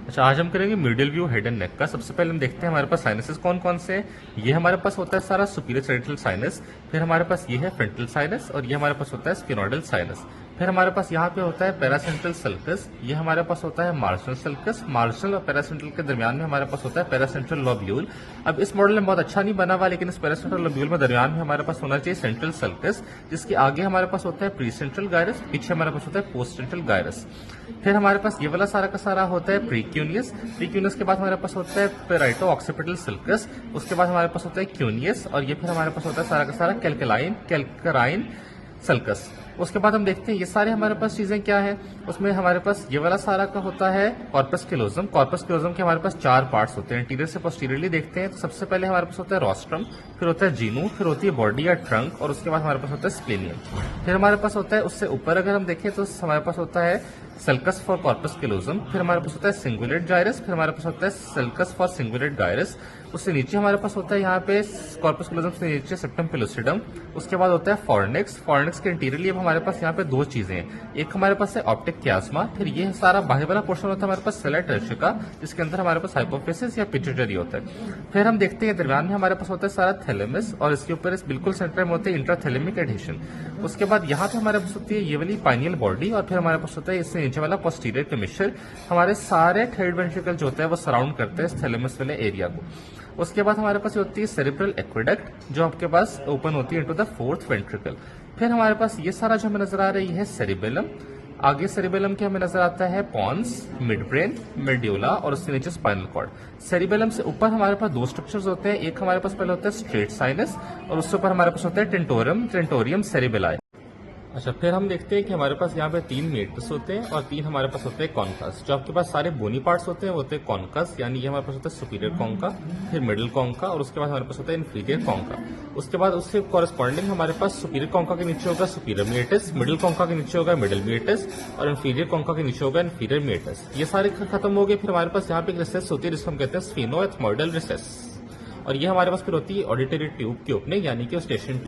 अच्छा, आज हम करेंगे middle view head and neck का। सबसे पहले हम देखते हैं हमारे पास साइनसेस कौन कौन से हैं। ये हमारे पास होता है सारा सुपीरियर सेरेब्रल साइनस, फिर हमारे पास ये है फ्रंटल साइनस और ये हमारे पास होता है स्फिनोइडल साइनस। फिर हमारे पास यहाँ पे होता है पैरासेंट्रल सल्कस, ये हमारे पास होता है मार्जिनल सल्कस। मार्जिनल और पैरासेंट्रल के दरमियान में हमारे पास होता है पैरासेंट्रल लोब्यूल। अब इस मॉडल में बहुत अच्छा नहीं बना हुआ, लेकिन इस पैरासेंट्रल लोब्यूल में दरमियान में हमारे पास होना चाहिए सेंट्रल सल्कस, जिसके आगे हमारे पास होता है प्री सेंट्रल गायरस, पीछे हमारे पास होता है पोस्ट सेंट्रल गायरस। फिर हमारे पास ये वाला सारा का सारा होता है प्रीक्यूनियस। प्रीक्यूनियस के बाद हमारे पास होता है पेराइटो ऑक्सीपिटल सल्कस, उसके बाद हमारे पास होता है क्यूनियस और ये फिर हमारे पास होता है सारा का सारा कैल्कराइन सल्कस। उसके बाद हम देखते हैं ये सारे हमारे पास चीजें क्या है। उसमें हमारे पास ये वाला सारा का होता है कॉर्पस कैलोजम। कॉर्पस कैलोजम के हमारे पास 4 पार्ट्स होते हैं। इंटीरियर से पोस्टीरियरली देखते हैं तो सबसे पहले हमारे पास होता है रोस्ट्रम, फिर होता है जीनू, फिर होती है बॉडी या ट्रंक और उसके बाद हमारे पास होता है स्प्लेनियम। फिर हमारे पास होता है उससे ऊपर अगर हम देखें तो हमारे पास होता है सल्कस फॉर कॉर्पस कैलोजम, फिर हमारे पास होता है सिंगुलेट गायरस, फिर हमारे पास होता है सल्कस फॉर सिंगुलेट गायरस। उससे नीचे हमारे पास होता है यहाँ पे कॉर्पस कैलोजम से नीचे सेप्टम पेलोसिडम। उसके बाद होता है फॉर्निक्स। फॉर्निक्स के इंटीरियरली अब हमारे पास यहाँ पे 2 चीजें हैं। एक हमारे पास है ऑप्टिक कियास्मा, फिर ये सारा बाहर वाला पोर्शन होता है हमारे पास सेला टर्शिका, जिसके अंदर हमारे पास हाइपोफिसिस या पिट्यूटरी होता है। फिर हम देखते हैं दरमियान में हमारे पास होता है सारा थैलेमस और इसके ऊपर इस बिल्कुल सेंटर में होते हैं इंट्राथैलेमिक एडहेशन। उसके बाद यहाँ पे हमारे पास होती है ये वाली पाइनियल बॉडी और फिर हमारे पास होता है इससे नीचे वाला पोस्टीरियर कमिश्चर। हमारे सारे थर्ड वेंट्रिकल जो होता है वो सराउंड करते हैं इस थैलेमस वाले एरिया को। उसके बाद हमारे पास होती है सेरेब्रल एक्वेडक्ट जो आपके पास ओपन होती है इनटू द 4th वेंट्रिकल। फिर हमारे पास ये सारा जो हमें नजर आ रही है सेरिबेलम। आगे सेरिबेलम के हमें नजर आता है पॉन्स, मिड ब्रेन, मेड्यूला और उसके नीचे स्पाइनल कॉर्ड। सेरिबेलम से ऊपर हमारे पास 2 स्ट्रक्चर्स होते हैं। एक हमारे पास पहले होता है स्ट्रेट साइनस और उससे ऊपर हमारे पास होता है टेंटोरियम सेरिबेलाई। अच्छा, फिर हम देखते हैं कि हमारे पास यहाँ पे 3 मेटस होते हैं और 3 हमारे पास होते हैं कॉन्कस। जो आपके पास सारे बोनी पार्ट्स होते हैं वो होते हैं कॉन्कस, यानी ये हमारे पास होता है सुपीरियर कॉन्का, फिर मिडिल कॉन्का और उसके बाद हमारे पास होता है इन्फीरियर कॉन्का। उसके बाद उससे कॉरेस्पॉन्डिंग हमारे पास सुपीरियर कॉन्का के नीचे होगा सुपीरियर मेटस, मिडिल कॉन्का के नीचे होगा मिडिल मेटस और इन्फीरियर कॉन्का के नीचे होगा इन्फीरियर मेटस। ये सारे खत्म हो गए। फिर हमारे पास यहाँ पे एक रिसेस होती है जिसको हम कहते हैं स्फेनोएथमोइडल रिसेस और ये हमारे पास फिर होती है ऑडिटरी ट्यूब की ओपनिंग, यानी कि स्टेशन